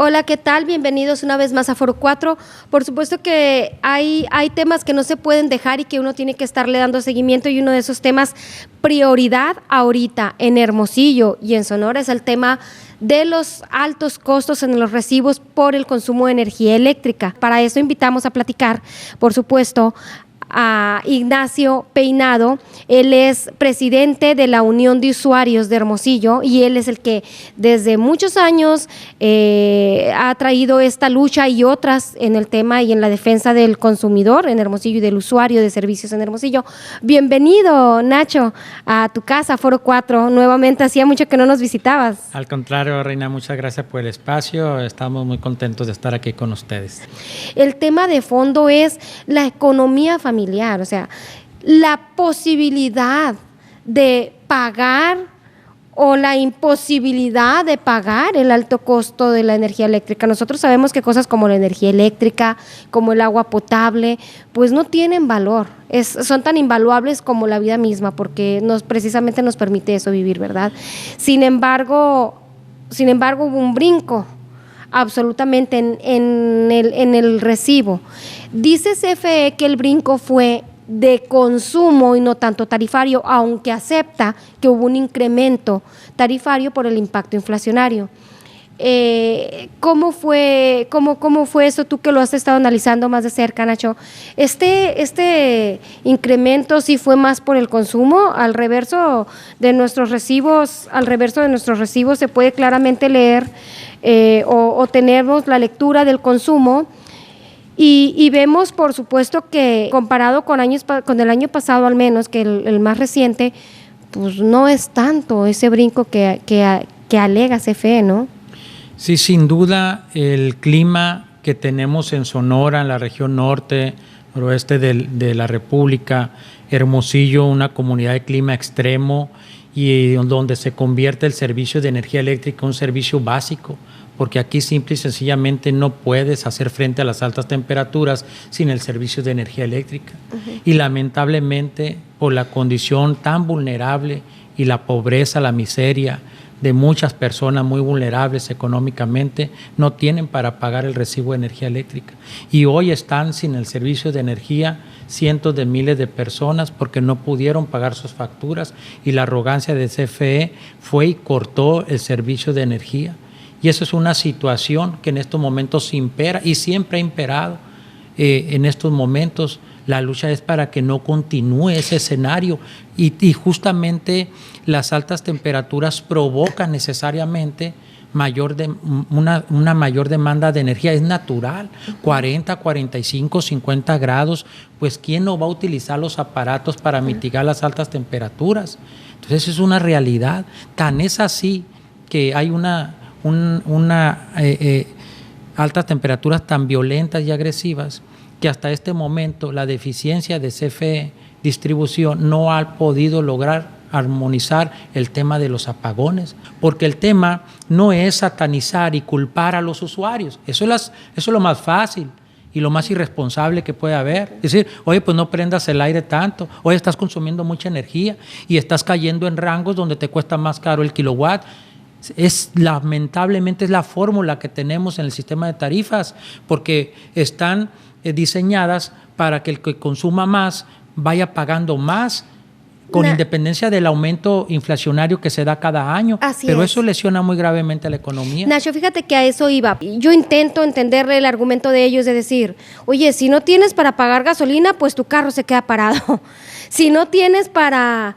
Hola, ¿qué tal? Bienvenidos una vez más a Foro 4. Por supuesto que hay temas que no se pueden dejar y que uno tiene que estarle dando seguimiento, y uno de esos temas prioridad ahorita en Hermosillo y en Sonora es el tema de los altos costos en los recibos por el consumo de energía eléctrica. Para eso invitamos a platicar, por supuesto, a Ignacio Peinado. Él es presidente de la Unión de Usuarios de Hermosillo y él es el que desde muchos años ha traído esta lucha y otras en el tema y en la defensa del consumidor en Hermosillo y del usuario de servicios en Hermosillo. Bienvenido, Nacho, a tu casa, Foro 4. Nuevamente, hacía mucho que no nos visitabas. Al contrario, Reina, muchas gracias por el espacio. Estamos muy contentos de estar aquí con ustedes. El tema de fondo es la economía familiar, o sea, la posibilidad de pagar o la imposibilidad de pagar el alto costo de la energía eléctrica. Nosotros sabemos que cosas como la energía eléctrica, como el agua potable, pues no tienen valor, son tan invaluables como la vida misma, porque precisamente nos permite eso vivir, ¿verdad? Sin embargo, hubo un brinco absolutamente en el recibo. Dice CFE que el brinco fue de consumo y no tanto tarifario, aunque acepta que hubo un incremento tarifario por el impacto inflacionario. ¿Cómo fue eso, tú que lo has estado analizando más de cerca, Nacho? ¿Este incremento sí fue más por el consumo? Al reverso de nuestros recibos se puede claramente leer o tenemos la lectura del consumo y vemos, por supuesto, que comparado con el año pasado, al menos, que el más reciente, pues no es tanto ese brinco que alega CFE, ¿no? Sí, sin duda, el clima que tenemos en Sonora, en la región norte, noroeste de la República, Hermosillo, una comunidad de clima extremo y donde se convierte el servicio de energía eléctrica en un servicio básico, porque aquí simple y sencillamente no puedes hacer frente a las altas temperaturas sin el servicio de energía eléctrica. Uh-huh. Y lamentablemente, por la condición tan vulnerable y la pobreza, la miseria de muchas personas muy vulnerables económicamente, no tienen para pagar el recibo de energía eléctrica. Y hoy están sin el servicio de energía cientos de miles de personas porque no pudieron pagar sus facturas, y la arrogancia de CFE fue y cortó el servicio de energía. Y eso es una situación que en estos momentos impera y siempre ha imperado. En estos momentos la lucha es para que no continúe ese escenario y justamente las altas temperaturas provocan necesariamente una mayor demanda de energía. Es natural, 40, 45, 50 grados, pues ¿quién no va a utilizar los aparatos para mitigar las altas temperaturas? Entonces es una realidad. Tan es así que hay altas temperaturas tan violentas y agresivas que hasta este momento la deficiencia de CFE Distribución no ha podido lograr armonizar el tema de los apagones, porque el tema no es satanizar y culpar a los usuarios. Eso es lo más fácil y lo más irresponsable que puede haber. Es decir, oye, pues no prendas el aire tanto, oye, estás consumiendo mucha energía y estás cayendo en rangos donde te cuesta más caro el kilowatt. Lamentablemente es la fórmula que tenemos en el sistema de tarifas, porque están diseñadas para que el que consuma más vaya pagando más, con independencia del aumento inflacionario que se da cada año. Pero eso lesiona muy gravemente a la economía. Nacho, fíjate que a eso iba. Yo intento entender el argumento de ellos de decir, oye, si no tienes para pagar gasolina, pues tu carro se queda parado. Si no tienes para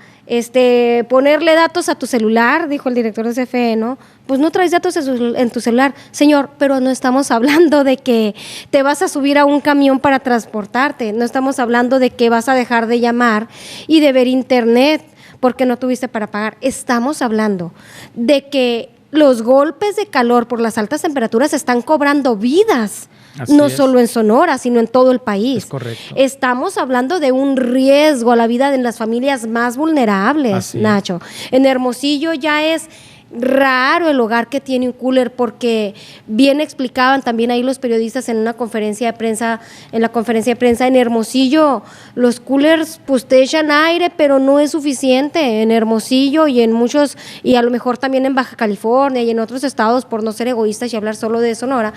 ponerle datos a tu celular, dijo el director de CFE, ¿no? Pues no traes datos en tu celular. Señor, pero no estamos hablando de que te vas a subir a un camión para transportarte, no estamos hablando de que vas a dejar de llamar y de ver internet porque no tuviste para pagar. Estamos hablando de que los golpes de calor por las altas temperaturas están cobrando vidas. No solo en Sonora, sino en todo el país. Es correcto. Estamos hablando de un riesgo a la vida de las familias más vulnerables, Nacho. En Hermosillo ya es raro el hogar que tiene un cooler, porque bien explicaban también ahí los periodistas en una conferencia de prensa, en Hermosillo, los coolers pues te echan aire, pero no es suficiente en Hermosillo y en muchos, y a lo mejor también en Baja California y en otros estados, por no ser egoístas y hablar solo de Sonora.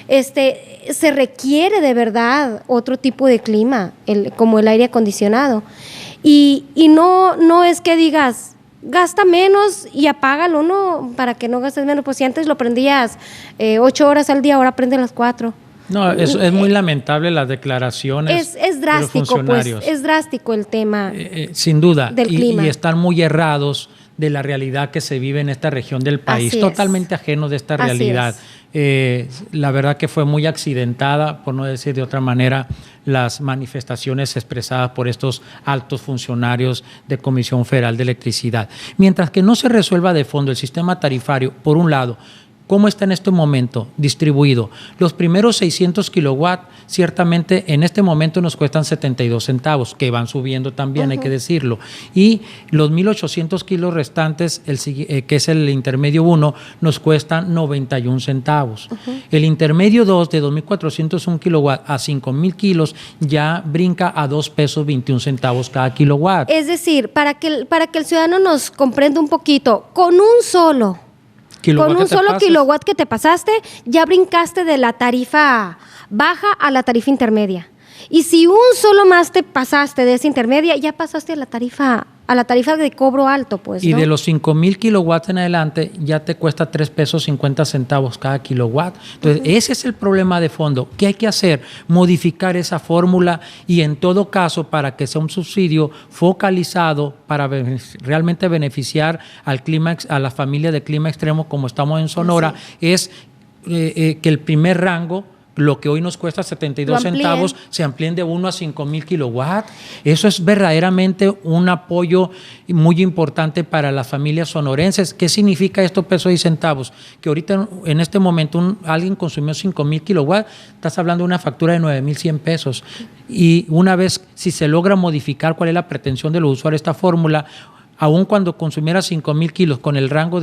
Se requiere de verdad otro tipo de clima, como el aire acondicionado. Y no es que digas, gasta menos y apágalo, no, para que no gastes menos. Pues si antes lo prendías 8 horas al día, ahora prende las 4. No, es muy lamentable las declaraciones es drástico, de los funcionarios. Pues, es drástico el tema sin duda, del clima. Y están muy errados de la realidad que se vive en esta región del país, totalmente ajenos de esta realidad. La verdad que fue muy accidentada, por no decir de otra manera, las manifestaciones expresadas por estos altos funcionarios de Comisión Federal de Electricidad. Mientras que no se resuelva de fondo el sistema tarifario, por un lado, ¿cómo está en este momento distribuido? Los primeros 600 kilowatts, ciertamente en este momento nos cuestan 72 centavos, que van subiendo también, hay que decirlo. Y los 1,800 kilos restantes, que es el intermedio 1, nos cuestan 91 centavos. El intermedio 2, de 2,401 kilowatts a 5,000 kilos, ya brinca a 2 pesos 21 centavos cada kilowatt. Es decir, para que el ciudadano nos comprenda un poquito, con un solo kilowatt que te pasaste, ya brincaste de la tarifa baja a la tarifa intermedia. Y si un solo más te pasaste de esa intermedia, ya pasaste a la tarifa de cobro alto, pues, y ¿no? de los 5,000 kilowatts en adelante, ya te cuesta 3 pesos 50 centavos cada kilowatt. Entonces, ese es el problema de fondo. ¿Qué hay que hacer? Modificar esa fórmula y, en todo caso, para que sea un subsidio focalizado para realmente beneficiar a la familia de clima extremo, como estamos en Sonora, es que el primer rango, lo que hoy nos cuesta 72 centavos, se amplíen de 1 a 5,000 kilowatts. Eso es verdaderamente un apoyo muy importante para las familias sonorenses. ¿Qué significa esto, pesos y centavos? Que ahorita, en este momento, alguien consumió 5,000 kilowatts, estás hablando de una factura de 9,100 pesos. Y una vez, si se logra modificar cuál es la pretensión de los usuarios de esta fórmula, aun cuando consumiera 5,000 kilos con el rango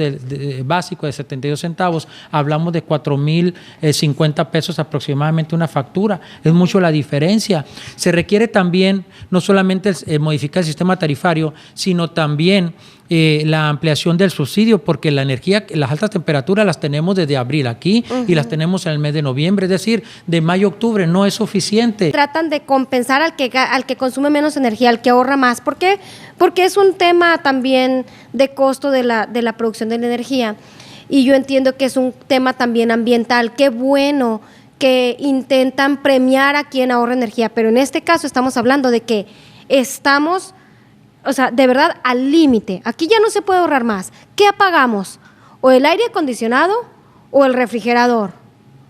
básico de 72 centavos, hablamos de 4,050 pesos aproximadamente una factura. Es mucho la diferencia. Se requiere también no solamente modificar el sistema tarifario, sino también la ampliación del subsidio, porque la energía, las altas temperaturas las tenemos desde abril aquí y las tenemos en el mes de noviembre, es decir, de mayo a octubre no es suficiente. Tratan de compensar al que consume menos energía, al que ahorra más. ¿Por qué? Porque es un tema también de costo de la producción de la energía, y yo entiendo que es un tema también ambiental. Qué bueno que intentan premiar a quien ahorra energía, pero en este caso estamos hablando de que estamos, o sea, de verdad al límite. Aquí ya no se puede ahorrar más. ¿Qué apagamos? ¿O el aire acondicionado o el refrigerador?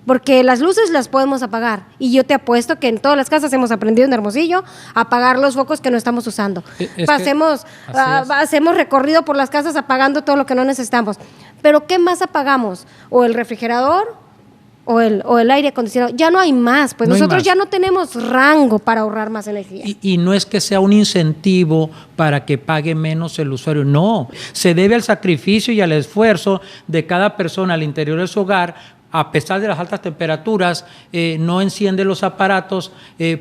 Porque las luces las podemos apagar. Y yo te apuesto que en todas las casas hemos aprendido en Hermosillo a apagar los focos que no estamos usando. Hacemos recorrido por las casas apagando todo lo que no necesitamos. Pero ¿qué más apagamos? ¿O el refrigerador o el aire acondicionado? Ya no hay más, pues nosotros ya no tenemos rango para ahorrar más energía. Y no es que sea un incentivo para que pague menos el usuario, no. Se debe al sacrificio y al esfuerzo de cada persona al interior de su hogar. A pesar de las altas temperaturas, no enciende los aparatos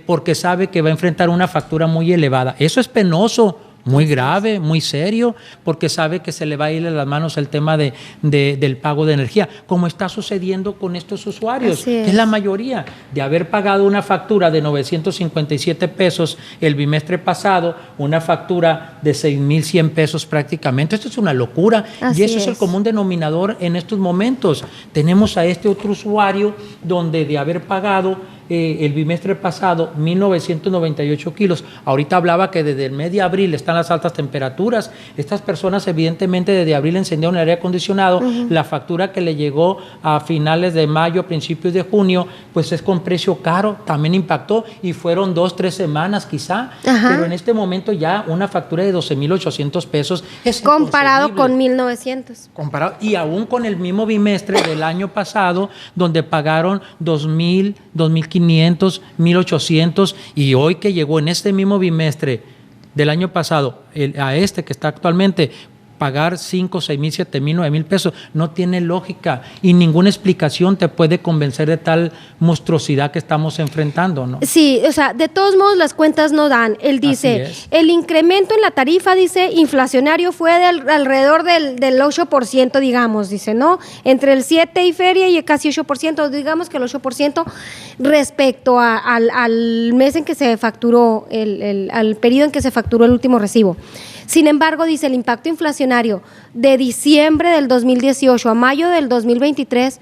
porque sabe que va a enfrentar una factura muy elevada. Eso es penoso, muy grave, muy serio, porque sabe que se le va a ir de las manos el tema del pago de energía, como está sucediendo con estos usuarios, que es la mayoría, de haber pagado una factura de 957 pesos el bimestre pasado, una factura de 6,100 pesos prácticamente. Esto es una locura, y eso es el común denominador en estos momentos. Tenemos a este otro usuario donde de haber pagado el bimestre pasado 1,998 kilos. Ahorita hablaba que desde el mes de abril están las altas temperaturas. Estas personas evidentemente desde abril encendieron el aire acondicionado. La factura que le llegó a finales de mayo, principios de junio, pues es con precio caro, también impactó, y fueron 2-3 semanas quizá. Pero en este momento ya una factura de 12,800 pesos es comparado con 1,900. Y aún con el mismo bimestre del año pasado, donde pagaron 2,000, 2,500, 1,800, y hoy que llegó en este mismo bimestre del año pasado a este que está actualmente, pagar 5, 6 mil, 7 mil, 9 mil pesos. No tiene lógica y ninguna explicación te puede convencer de tal monstruosidad que estamos enfrentando, ¿no? Sí, o sea, de todos modos las cuentas no dan. Él dice, el incremento en la tarifa, dice, inflacionario fue alrededor del 8%, digamos, dice, ¿no? Entre el 7 y feria y casi 8%, digamos que el 8% respecto al mes en que se facturó, al periodo en que se facturó el último recibo. Sin embargo, dice, el impacto inflacionario de diciembre del 2018 a mayo del 2023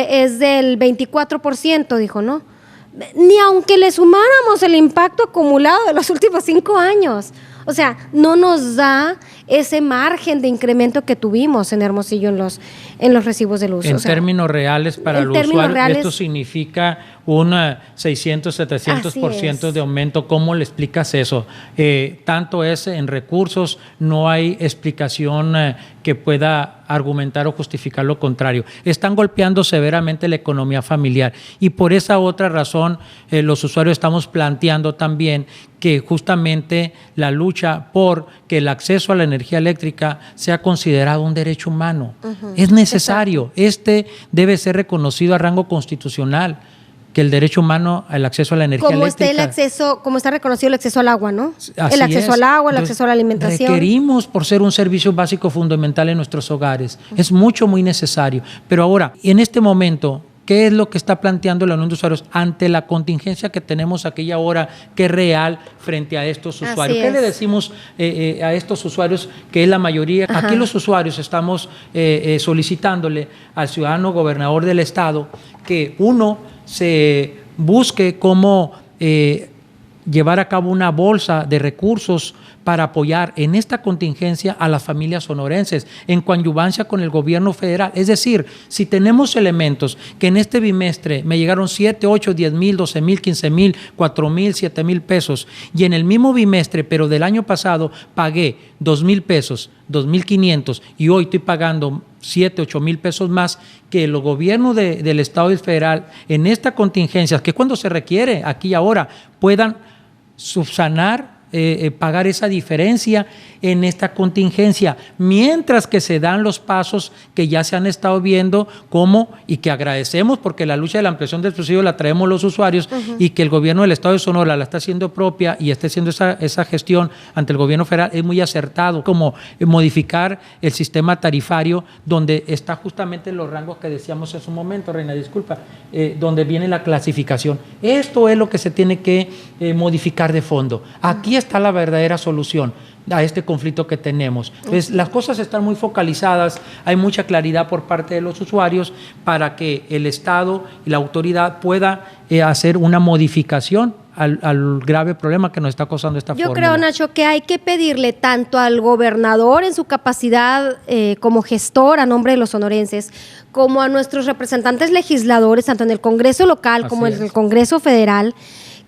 es del 24%, dijo, ¿no? Ni aunque le sumáramos el impacto acumulado de los últimos 5 años. O sea, no nos da ese margen de incremento que tuvimos en Hermosillo en los recibos de luz. En términos reales, para el usuario, esto significa un 600, 700% de aumento. ¿Cómo le explicas eso? Tanto es en recursos, no hay explicación que pueda argumentar o justificar lo contrario. Están golpeando severamente la economía familiar y por esa otra razón los usuarios estamos planteando también que justamente la lucha por que el acceso a la energía eléctrica sea considerado un derecho humano. Es necesario. Exacto. Debe ser reconocido a rango constitucional, que el derecho humano al acceso a la energía eléctrica. Como está reconocido el acceso al agua, ¿no? El acceso al agua, el acceso a la alimentación. Requerimos por ser un servicio básico fundamental en nuestros hogares. Es mucho, muy necesario. Pero ahora, en este momento, ¿qué es lo que está planteando la Unión de Usuarios ante la contingencia que tenemos aquella hora, que es real frente a estos usuarios? ¿Qué le decimos a estos usuarios, que es la mayoría? Ajá. Aquí los usuarios estamos solicitándole al ciudadano gobernador del estado que se busque cómo llevar a cabo una bolsa de recursos para apoyar en esta contingencia a las familias sonorenses en coadyuvancia con el gobierno federal. Es decir, si tenemos elementos que en este bimestre me llegaron 7, 8, 10 mil, 12 mil, 15 mil, 4 mil, 7 mil pesos y en el mismo bimestre, pero del año pasado, pagué 2 mil pesos, 2,500 y hoy estoy pagando 7, 8 mil pesos más, que el gobierno del Estado y federal en esta contingencia, que cuando se requiere aquí y ahora, puedan subsanar, pagar esa diferencia en esta contingencia, mientras que se dan los pasos que ya se han estado viendo y que agradecemos porque la lucha de la ampliación del subsidio la traemos los usuarios y que el gobierno del Estado de Sonora la está haciendo propia y está haciendo esa gestión ante el gobierno federal, es muy acertado, como modificar el sistema tarifario donde está justamente los rangos que decíamos hace un momento, Reina, disculpa, donde viene la clasificación. Esto es lo que se tiene que modificar de fondo. Aquí está la verdadera solución a este conflicto que tenemos. Entonces, las cosas están muy focalizadas, hay mucha claridad por parte de los usuarios para que el Estado y la autoridad pueda hacer una modificación al grave problema que nos está causando esta fórmula. Yo creo, Nacho, que hay que pedirle tanto al gobernador en su capacidad como gestor a nombre de los sonorenses, como a nuestros representantes legisladores, tanto en el Congreso local como en el Congreso federal,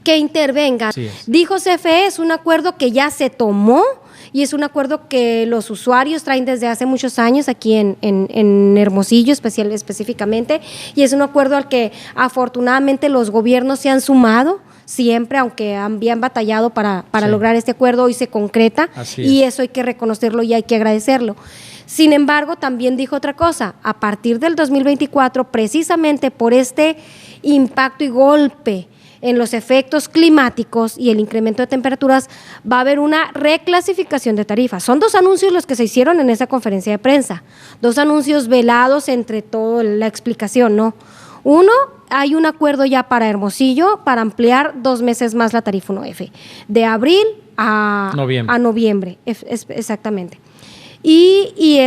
que intervengan. Dijo CFE, es un acuerdo que ya se tomó y es un acuerdo que los usuarios traen desde hace muchos años aquí en Hermosillo específicamente, y es un acuerdo al que afortunadamente los gobiernos se han sumado siempre, aunque habían batallado para lograr este acuerdo. Hoy se concreta y eso hay que reconocerlo y hay que agradecerlo. Sin embargo, también dijo otra cosa: a partir del 2024, precisamente por este impacto y golpe en los efectos climáticos y el incremento de temperaturas, va a haber una reclasificación de tarifas. Son 2 anuncios los que se hicieron en esa conferencia de prensa, 2 anuncios velados entre toda la explicación, ¿no? Uno, hay un acuerdo ya para Hermosillo para ampliar 2 meses más la tarifa 1F, de abril a noviembre, exactamente. Y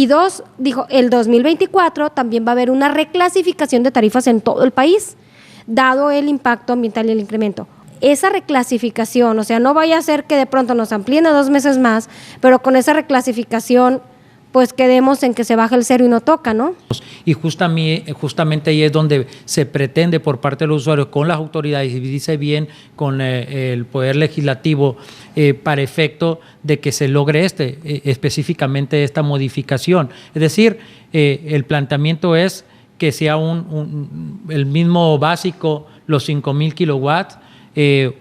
2, dijo, el 2024 también va a haber una reclasificación de tarifas en todo el país, dado el impacto ambiental y el incremento. Esa reclasificación, o sea, no vaya a ser que de pronto nos amplíen a 2 meses más, pero con esa reclasificación pues quedemos en que se baja el cero y no toca, ¿no? Y justamente ahí es donde se pretende por parte de los usuarios, con las autoridades, y dice bien con el Poder Legislativo, para efecto de que se logre específicamente esta modificación. Es decir, el planteamiento es que sea el mismo básico, los 5,000 kilowatts,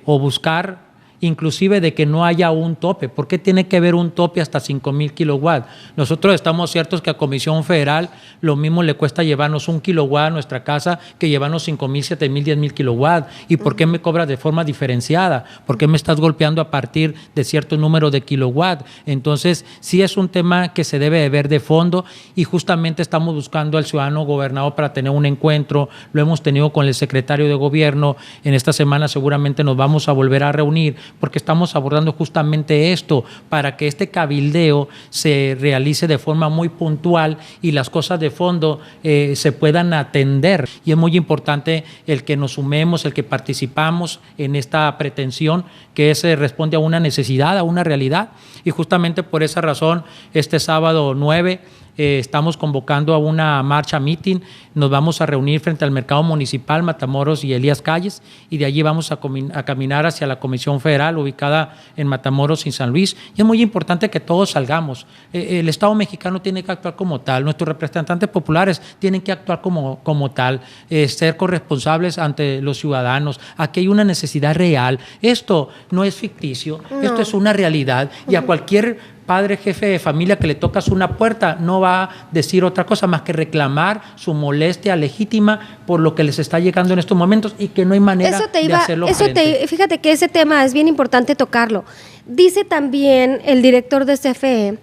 o buscar inclusive de que no haya un tope. ¿Por qué tiene que haber un tope hasta 5,000 kilowatts? Nosotros estamos ciertos que a Comisión Federal lo mismo le cuesta llevarnos 1 kilowatt a nuestra casa que llevarnos 5,000, 7,000, 10,000 kilowatts. ¿Y por qué me cobras de forma diferenciada? ¿Por qué me estás golpeando a partir de cierto número de kilowatts? Entonces, sí es un tema que se debe de ver de fondo y justamente estamos buscando al ciudadano gobernador para tener un encuentro. Lo hemos tenido con el secretario de gobierno. En esta semana seguramente nos vamos a volver a reunir porque estamos abordando justamente esto para que este cabildeo se realice de forma muy puntual y las cosas de fondo se puedan atender. Y es muy importante el que nos sumemos, el que participamos en esta pretensión que responde a una necesidad, a una realidad. Y justamente por esa razón, este sábado 9 estamos convocando a una marcha meeting. Nos vamos a reunir frente al Mercado Municipal Matamoros y Elías Calles y de allí vamos a caminar hacia la Comisión Federal ubicada en Matamoros y San Luis. Y es muy importante que todos salgamos. El Estado mexicano tiene que actuar como tal, nuestros representantes populares tienen que actuar como tal, ser corresponsables ante los ciudadanos. Aquí hay una necesidad real. Esto no es ficticio, esto es una realidad y a cualquier padre, jefe de familia que le tocas una puerta no va a decir otra cosa más que reclamar su molestia legítima por lo que les está llegando en estos momentos y que no hay manera de hacerlo frente. Fíjate que ese tema es bien importante tocarlo. Dice también el director de CFE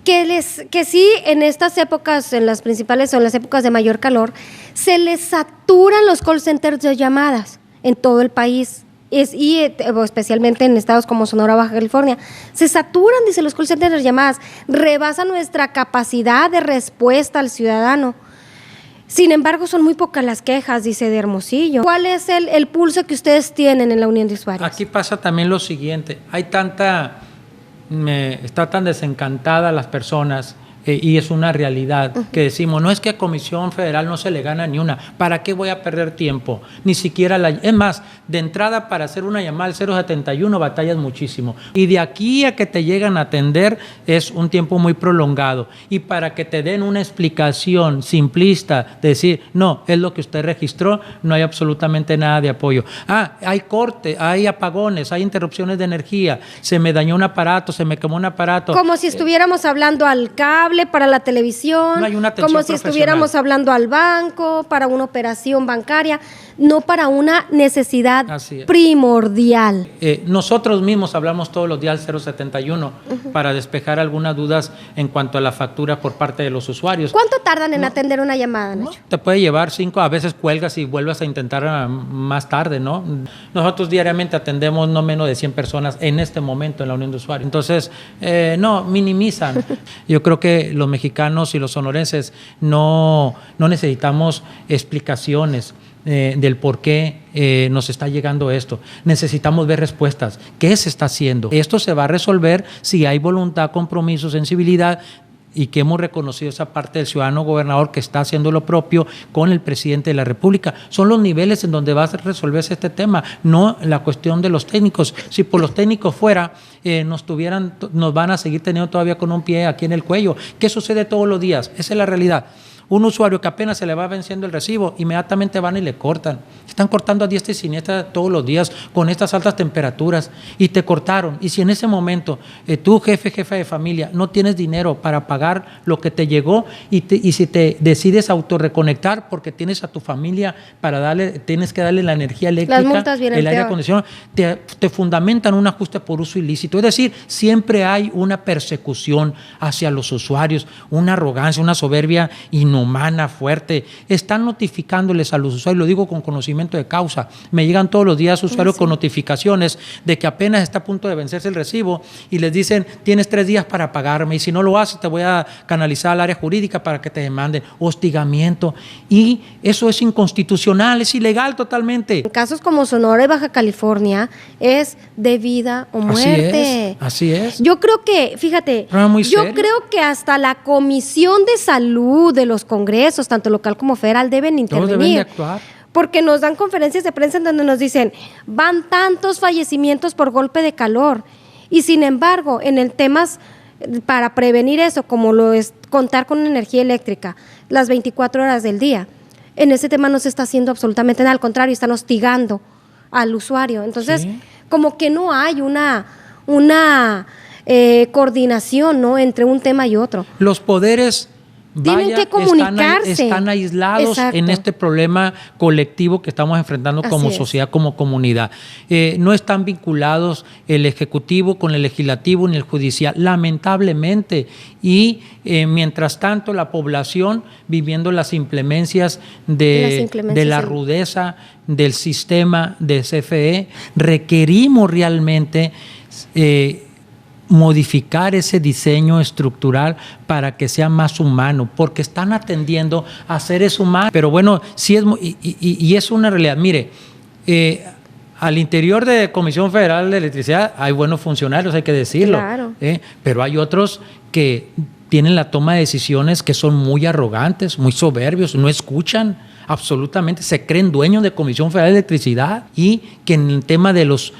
que sí, en estas épocas, en las principales o en las épocas de mayor calor, se les saturan los call centers de llamadas en todo el país. Especialmente en estados como Sonora, Baja California, se saturan, dice, los call centers de llamadas, rebasa nuestra capacidad de respuesta al ciudadano. Sin embargo, son muy pocas las quejas, dice, de Hermosillo. ¿Cuál es el pulso que ustedes tienen en la Unión de Usuarios? Aquí pasa también lo siguiente, está tan desencantada las personas y es una realidad que decimos, no es que a Comisión Federal no se le gana ni una, ¿para qué voy a perder tiempo? Ni siquiera es más, de entrada para hacer una llamada al 071 batallas muchísimo y de aquí a que te llegan a atender es un tiempo muy prolongado y para que te den una explicación simplista, de decir, no, es lo que usted registró, no hay absolutamente nada de apoyo. Hay corte, hay apagones, hay interrupciones de energía, se me dañó un aparato, se me quemó un aparato. Como si estuviéramos hablando al cable, para la televisión, no hay una atención como si estuviéramos hablando al banco, para una operación bancaria, no para una necesidad primordial. Nosotros mismos hablamos todos los días al 071 para despejar algunas dudas en cuanto a la factura por parte de los usuarios. ¿Cuánto tardan en atender una llamada, Nacho? Te puede llevar 5, a veces cuelgas y vuelves a intentar más tarde, ¿no? Nosotros diariamente atendemos no menos de 100 personas en este momento en la Unión de Usuarios. Entonces, no, minimizan. Yo creo que los mexicanos y los sonorenses no necesitamos explicaciones del por qué nos está llegando esto. Necesitamos ver respuestas. ¿Qué se está haciendo? Esto se va a resolver si hay voluntad, compromiso, sensibilidad y que hemos reconocido esa parte del ciudadano gobernador que está haciendo lo propio con el presidente de la República. Son los niveles en donde va a resolverse este tema, no la cuestión de los técnicos. Si por los técnicos fuera, nos van a seguir teniendo todavía con un pie aquí en el cuello. ¿Qué sucede todos los días? Esa es la realidad. Un usuario que apenas se le va venciendo el recibo, inmediatamente van y le cortan. Están cortando a diestra y siniestra todos los días con estas altas temperaturas y te cortaron. Y si en ese momento tú, jefa de familia, no tienes dinero para pagar lo que te llegó y si te decides autorreconectar porque tienes a tu familia tienes que darle la energía eléctrica, las multas vienen el aire acondicionado, te fundamentan un ajuste por uso ilícito. Es decir, siempre hay una persecución hacia los usuarios, una arrogancia, una soberbia inhumana, fuerte. Están notificándoles a los usuarios, lo digo con conocimiento de causa. Me llegan todos los días usuarios con notificaciones de que apenas está a punto de vencerse el recibo y les dicen, tienes 3 días para pagarme y si no lo haces te voy a canalizar al área jurídica para que te demanden. Hostigamiento. Y eso es inconstitucional, es ilegal totalmente. En casos como Sonora y Baja California es de vida o muerte. Así es. Yo creo que, fíjate, creo que hasta la Comisión de Salud de los congresos, tanto local como federal, deben intervenir. Todos deben de actuar. Porque nos dan conferencias de prensa en donde nos dicen, van tantos fallecimientos por golpe de calor. Y sin embargo, en el temas para prevenir eso, como lo es contar con energía eléctrica las 24 horas del día, en ese tema no se está haciendo absolutamente nada, al contrario, están hostigando al usuario. Entonces, como que no hay una coordinación, ¿no?, entre un tema y otro. Los poderes tienen que comunicarse. Están aislados. Exacto. En este problema colectivo que estamos enfrentando como sociedad, como comunidad. No están vinculados el Ejecutivo con el Legislativo ni el Judicial, lamentablemente. Y mientras tanto, la población viviendo las inclemencias de la rudeza del sistema de CFE, requerimos realmente modificar ese diseño estructural para que sea más humano, porque están atendiendo a seres humanos. Pero bueno, sí y es una realidad. Mire, al interior de Comisión Federal de Electricidad hay buenos funcionarios, hay que decirlo. Claro. Pero hay otros que tienen la toma de decisiones que son muy arrogantes, muy soberbios, no escuchan absolutamente, se creen dueños de Comisión Federal de Electricidad, y que en el tema de los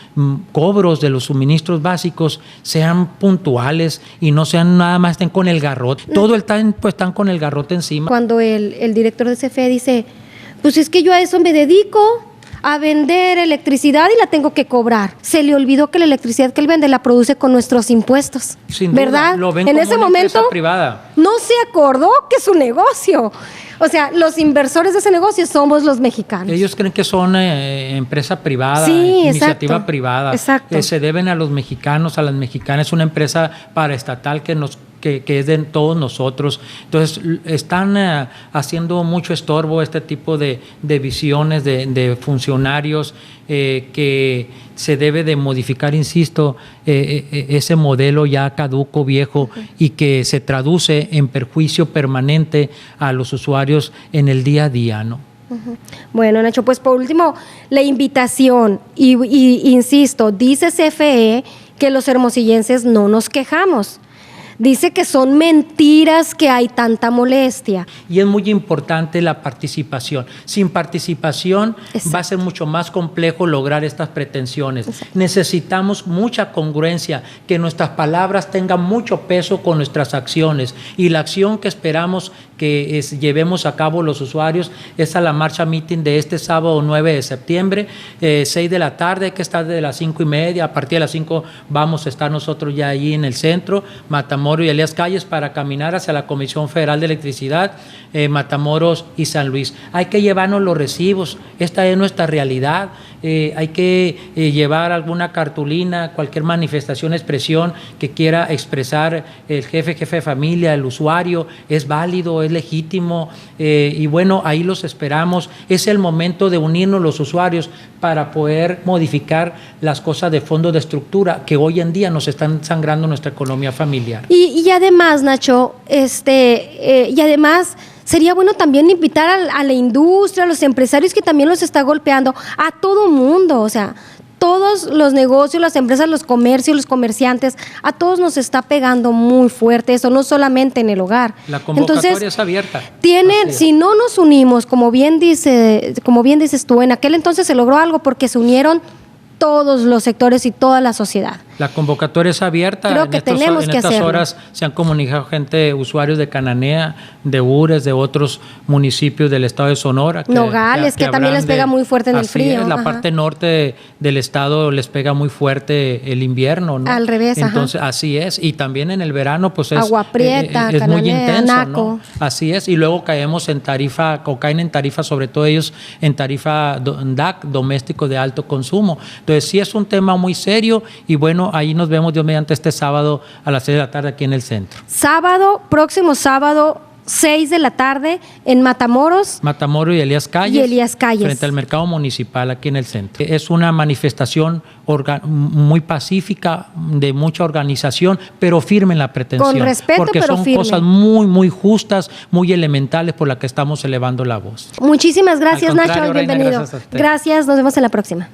cobros de los suministros básicos sean puntuales y no sean nada más estén con el garrote. Todo el tiempo están con el garrote encima. Cuando el director de CFE dice, pues es que yo a eso me dedico, a vender electricidad y la tengo que cobrar. Se le olvidó que la electricidad que él vende la produce con nuestros impuestos. Sin duda, ¿verdad? Lo ven en como ese una momento empresa privada. No se acordó que es su negocio. O sea, los inversores de ese negocio somos los mexicanos. Ellos creen que son empresa privada, sí, iniciativa exacto, privada. Exacto. Se deben a los mexicanos, a las mexicanas. Es una empresa paraestatal que es de todos nosotros. Entonces, están haciendo mucho estorbo este tipo de visiones de funcionarios que se debe de modificar, insisto, ese modelo ya caduco, viejo, y que se traduce en perjuicio permanente a los usuarios en el día a día, ¿no? Bueno, Nacho, pues por último, la invitación, y insisto, dice CFE que los hermosillenses no nos quejamos. Dice que son mentiras que hay tanta molestia. Y es muy importante la participación. Sin participación va a ser mucho más complejo lograr estas pretensiones. Necesitamos mucha congruencia, que nuestras palabras tengan mucho peso con nuestras acciones. Y la acción que esperamos que llevemos a cabo los usuarios es a la marcha meeting de este sábado 9 de septiembre, 6 de la tarde, hay que estar desde las 5:30, a partir de las 5 vamos a estar nosotros ya allí en el centro, Matamoros y Elías Calles, para caminar hacia la Comisión Federal de Electricidad, Matamoros y San Luis. Hay que llevarnos los recibos, esta es nuestra realidad. Hay que llevar alguna cartulina, cualquier manifestación, expresión que quiera expresar el jefe de familia, el usuario, es válido, es legítimo, y bueno, ahí los esperamos. Es el momento de unirnos los usuarios para poder modificar las cosas de fondo, de estructura, que hoy en día nos están sangrando nuestra economía familiar. Y además, Nacho, y además sería bueno también invitar a la industria, a los empresarios que también los está golpeando, a todo mundo, o sea, todos los negocios, las empresas, los comercios, los comerciantes, a todos nos está pegando muy fuerte eso, no solamente en el hogar. La convocatoria es abierta. Si no nos unimos, como bien dices tú, en aquel entonces se logró algo porque se unieron todos los sectores y toda la sociedad. La convocatoria es abierta. Creo que tenemos que hacerlo. En estas horas se han comunicado usuarios de Cananea, de Ures, de otros municipios del estado de Sonora. Nogales, que también les pega muy fuerte en el frío. Es, la parte norte del estado les pega muy fuerte el invierno, ¿no? Al revés, entonces, así es. Y también en el verano, pues Agua Prieta, es Cananea, muy intenso, Naco. ¿no? Así es. Y luego caemos en tarifa, o caen en tarifa, sobre todo ellos, en tarifa DAC, doméstico de alto consumo. Entonces, sí es un tema muy serio, y bueno, ahí nos vemos, Dios mediante, este sábado a las 6 de la tarde aquí en el centro. Próximo sábado, 6 de la tarde en Matamoros y Elías Calles. Frente al mercado municipal aquí en el centro. Es una manifestación muy pacífica, de mucha organización, pero firme en la pretensión. Con respeto, porque pero son firme. Cosas muy, muy justas, muy elementales por las que estamos elevando la voz. Muchísimas gracias, Nacho, Reina, bienvenido. Gracias, nos vemos en la próxima.